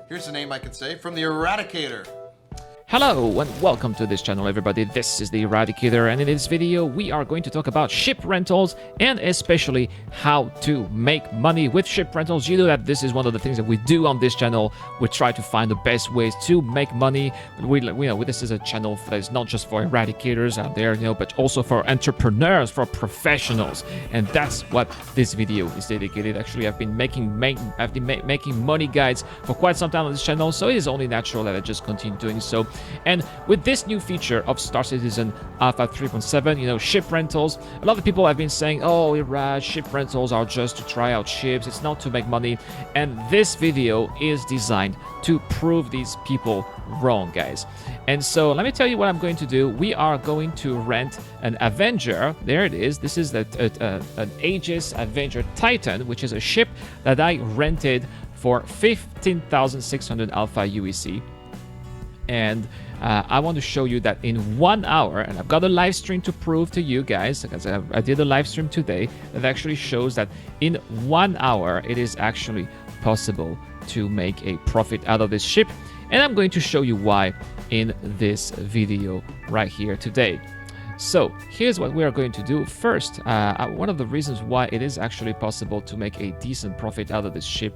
Here's a name I can say from the Eradicator. Hello and welcome to this channel, everybody. This is the Eradicator, and in this video we are going to talk about ship rentals and especially how to make money with ship rentals. You know that this is one of the things that we do on this channel. We try to find the best ways to make money. We know this is a channel that is not just for eradicators out there, but also for entrepreneurs, for professionals, and that's what this video is dedicated. Actually, I've been making money guides for quite some time on this channel, so it is only natural that I just continue doing so. And with this new feature of Star Citizen Alpha 3.7, ship rentals, a lot of people have been saying, oh, Iraj, ship rentals are just to try out ships, it's not to make money. And this video is designed to prove these people wrong, guys. And so let me tell you what I'm going to do. We are going to rent an Avenger. There it is. This is an Aegis Avenger Titan, which is a ship that I rented for 15,600 Alpha UEC. And I want to show you that in 1 hour, and I've got a live stream to prove to you guys, because I did a live stream today that actually shows that in 1 hour it is actually possible to make a profit out of this ship. And I'm going to show you why in this video right here today. So here's what we are going to do. First, one of the reasons why it is actually possible to make a decent profit out of this ship,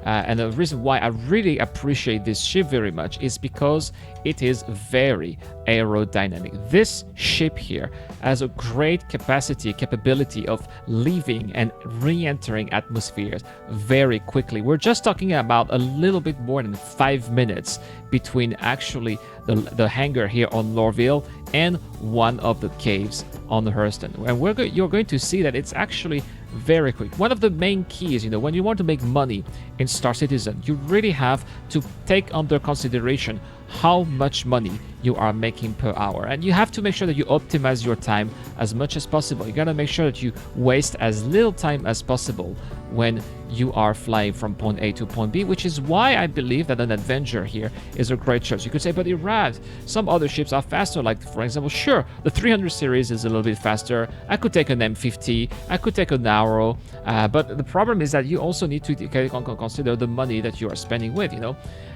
and the reason why I really appreciate this ship very much, is because it is very aerodynamic. This ship here has a great capability of leaving and re-entering atmospheres very quickly. We're just talking about a little bit more than 5 minutes between actually the hangar here on Lorville and one of the caves on Hurston. And you're going to see that it's actually very quick. One of the main keys, when you want to make money in Star Citizen, you really have to take under consideration how much money you are making per hour, and you have to make sure that you optimize your time as much as possible. You got to make sure that you waste as little time as possible when you are flying from point A to point B, which is why I believe that an Avenger here is a great choice. You could say, but Irad, some other ships are faster, like for example, sure, the 300 series is a little bit faster. I could take an M50, I could take an Arrow, but the problem is that you also need to consider the money that you are spending with.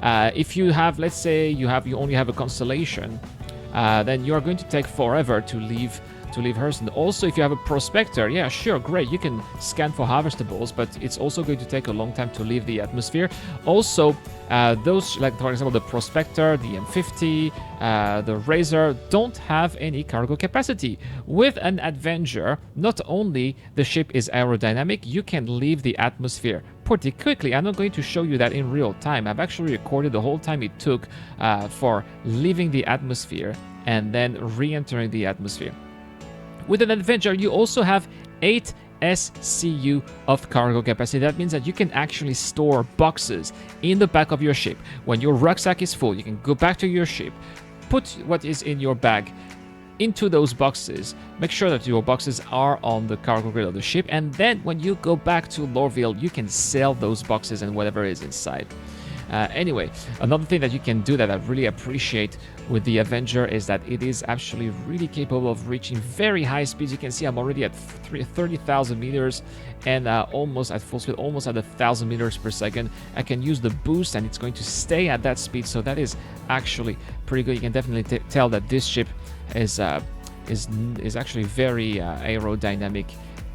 If you have, let's say you only have a Constellation, then you are going to take forever to leave Hurston. Also, if you have a Prospector, yeah, sure, great, you can scan for harvestables, but it's also going to take a long time to leave the atmosphere. Also, those, like for example, the Prospector, the M50, the Razor, don't have any cargo capacity. With an Avenger, not only the ship is aerodynamic, you can leave the atmosphere pretty quickly. I'm not going to show you that in real time. I've actually recorded the whole time it took for leaving the atmosphere and then re-entering the atmosphere. With an Avenger, you also have 8 SCU of cargo capacity. That means that you can actually store boxes in the back of your ship. When your rucksack is full, you can go back to your ship, put what is in your bag into those boxes, make sure that your boxes are on the cargo grid of the ship, and then when you go back to Lorville, you can sell those boxes and whatever is inside. Anyway, another thing that you can do that I really appreciate with the Avenger is that it is actually really capable of reaching very high speeds. You can see I'm already at 30,000 meters and almost at full speed, almost at 1,000 meters per second. I can use the boost and it's going to stay at that speed, so that is actually pretty good. You can definitely tell that this ship is actually very aerodynamic,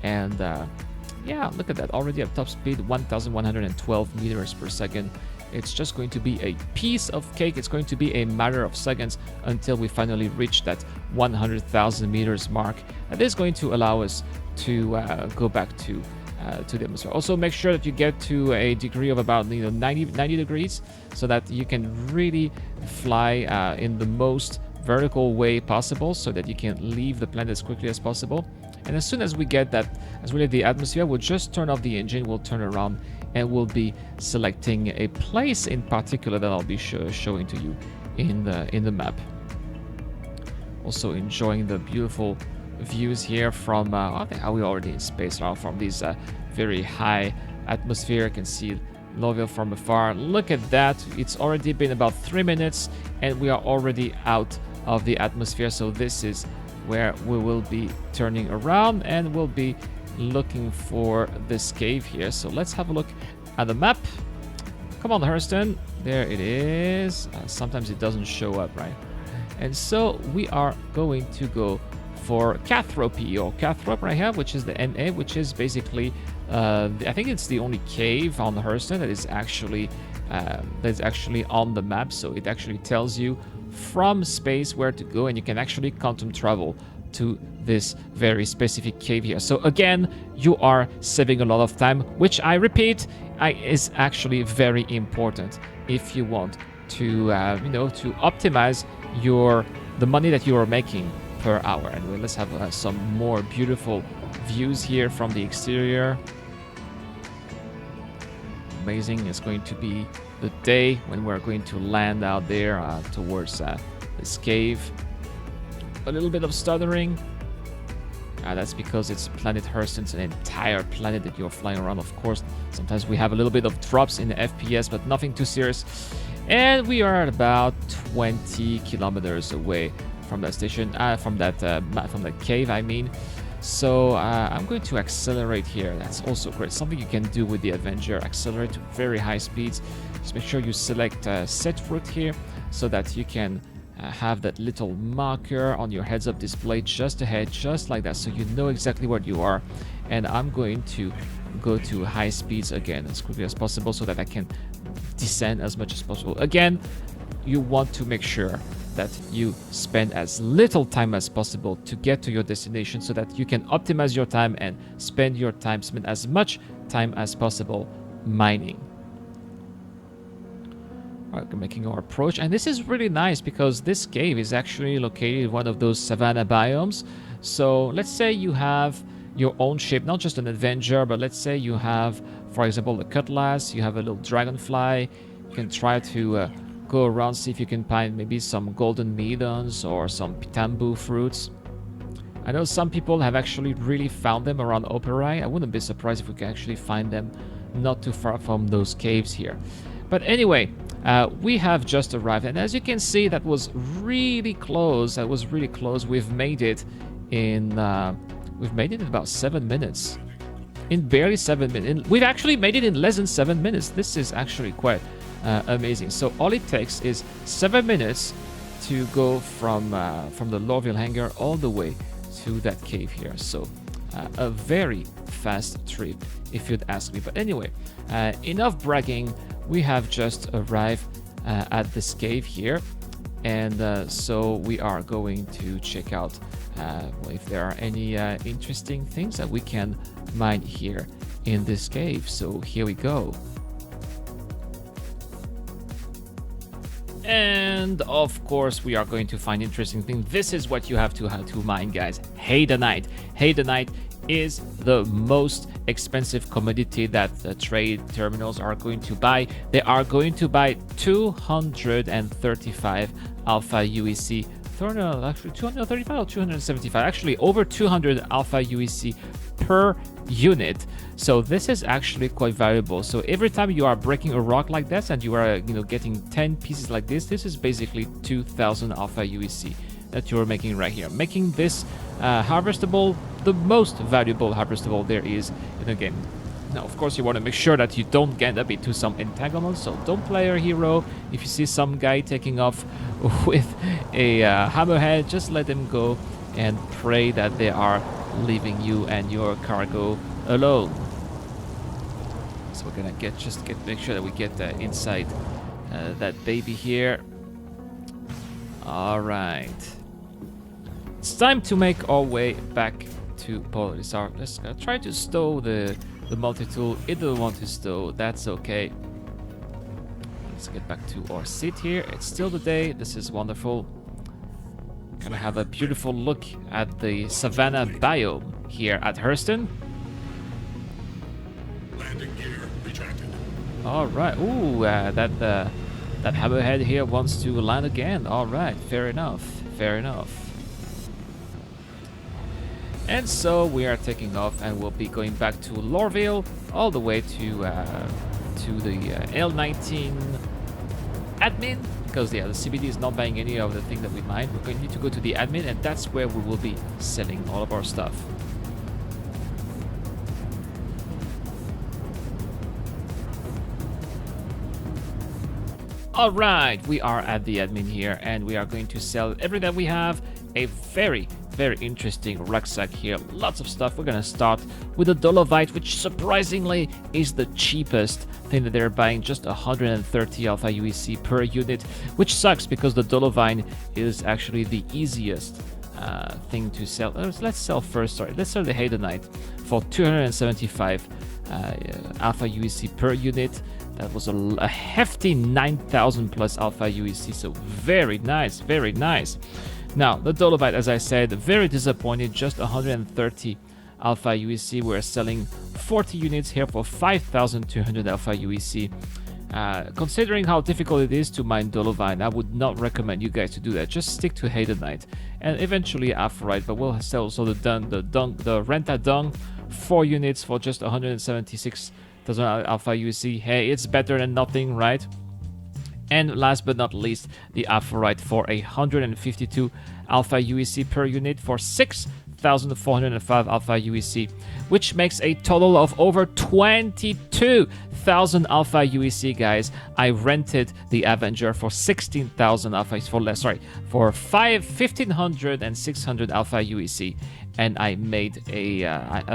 and yeah, look at that, already at top speed, 1,112 meters per second. It's just going to be a piece of cake. It's going to be a matter of seconds until we finally reach that 100,000 meters mark. And this is going to allow us to go back to the atmosphere. Also, make sure that you get to a degree of about 90 degrees, so that you can really fly in the most vertical way possible, so that you can leave the planet as quickly as possible. And as soon as we get that, as we leave the atmosphere, we'll just turn off the engine, we'll turn around, and we'll be selecting a place in particular that I'll be showing to you in the map. Also enjoying the beautiful views here from, I think we're already in space now, from these very high atmosphere. You can see Lorville from afar. Look at that, it's already been about 3 minutes and we are already out of the atmosphere. So this is where we will be turning around and we'll be looking for this cave here. So let's have a look at the map. Come on, Hurston. There it is. Sometimes it doesn't show up, right? And so we are going to go for Cathropy, or Cathrop right here, which is the NA, which is basically, I think it's the only cave on Hurston that is actually on the map. So it actually tells you from space where to go, and you can actually quantum travel to this very specific cave here. So again, you are saving a lot of time, which I repeat, is actually very important if you want to, to optimize the money that you are making per hour. And let's have some more beautiful views here from the exterior. Amazing. It's going to be the day when we're going to land out there towards this cave. A little bit of stuttering. That's because it's planet Hurston. It's an entire planet that you're flying around. Of course, sometimes we have a little bit of drops in the FPS, but nothing too serious. And we are at about 20 kilometers away from that station, from the cave, I mean. So I'm going to accelerate here. That's also great. Something you can do with the Avenger. Accelerate to very high speeds. Just make sure you select set route here so that you can have that little marker on your heads-up display just ahead, just like that, so you know exactly where you are. And I'm going to go to high speeds again as quickly as possible so that I can descend as much as possible. Again, you want to make sure that you spend as little time as possible to get to your destination so that you can optimize your time and spend as much time as possible mining. Making our approach, and this is really nice because this cave is actually located in one of those savanna biomes. So let's say you have your own ship, not just an Avenger, but let's say you have, for example, the Cutlass, you have a little Dragonfly. You can try to go around, see if you can find maybe some golden maidens or some pitambu fruits. I know some people have actually really found them around Operai. I wouldn't be surprised if we can actually find them not too far from those caves here. But anyway, we have just arrived, and as you can see, that was really close. We've made it in about 7 minutes. In barely 7 minutes. We've actually made it in less than 7 minutes. This is actually quite amazing. So all it takes is 7 minutes to go from the Lorville hangar all the way to that cave here. So a very fast trip, if you'd ask me. But anyway, enough bragging. We have just arrived at this cave here, and so we are going to check out if there are any interesting things that we can mine here in this cave. So here we go. And of course, we are going to find interesting things. This is what you have to mine, guys. Hadanite. Hadanite is the most expensive commodity that the trade terminals are going to buy. They are going to buy 235 alpha UEC. Actually 235 or 275, actually over 200 alpha UEC per unit. So this is actually quite valuable. So every time you are breaking a rock like this and you are getting 10 pieces like this is basically 2000 alpha UEC that you're making right here, making this harvestable the most valuable harvestable there is in the game. Now, of course, you want to make sure that you don't get up into some entanglements, so don't play your hero. If you see some guy taking off with a hammerhead, just let them go and pray that they are leaving you and your cargo alone. So we're gonna make sure that we get inside that baby here. All right, it's time to make our way back to Polaris. Let's try to stow the multi-tool. It doesn't want to stow. That's okay. Let's get back to our seat here. It's still the day. This is wonderful. Gonna have a beautiful look at the savanna biome here at Hurston. Landing gear retracted. All right. Ooh, that hammerhead here wants to land again. All right. Fair enough. Fair enough. And so we are taking off, and we'll be going back to Lorville, all the way to the L19 admin, because the CBD is not buying any of the thing that we mine. We're going to need to go to the admin, and that's where we will be selling all of our stuff. All right, we are at the admin here, and we are going to sell everything that we have. A very interesting rucksack here. Lots of stuff. We're gonna start with the Dolovite, which surprisingly is the cheapest thing that they're buying, just 130 Alpha UEC per unit, which sucks because the Dolovine is actually the easiest thing to sell. Let's sell first. Sorry, let's sell the Haydenite for 275 Alpha UEC per unit. That was a hefty 9,000 plus Alpha UEC, so very nice, very nice. Now, the Dolovite, as I said, very disappointed, just 130 Alpha UEC. We're selling 40 units here for 5,200 Alpha UEC. Considering how difficult it is to mine Dolovine, I would not recommend you guys to do that. Just stick to Haydenite and eventually Aphorite, but we'll sell also the Renta Dung, 4 units for just 176,000 Alpha UEC. Hey, it's better than nothing, right? And last but not least, the Aphorite for 152 Alpha UEC per unit for 6,405 Alpha UEC, which makes a total of over 22,000 Alpha UEC, guys. I rented the Avenger for 16,000 Alpha, for 1,500 and 600 Alpha UEC, and I made a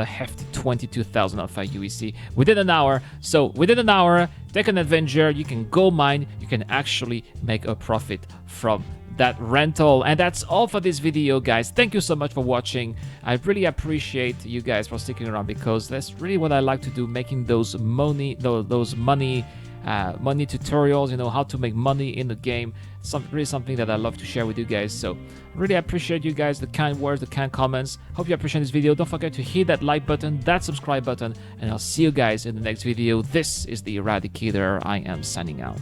hefty 22,000 Alpha UEC within an hour. So within an hour, take an Avenger, you can go mine, you can actually make a profit from that rental. And that's all for this video, guys. Thank you so much for watching. I really appreciate you guys for sticking around, because that's really what I like to do, making those money tutorials, you know, how to make money in the game. Really something that I love to share with you guys. So really appreciate you guys, the kind words, the kind comments. Hope you appreciate this video. Don't forget to hit that like button, that subscribe button, and I'll see you guys in the next video. This is the Eradicator. I am signing out.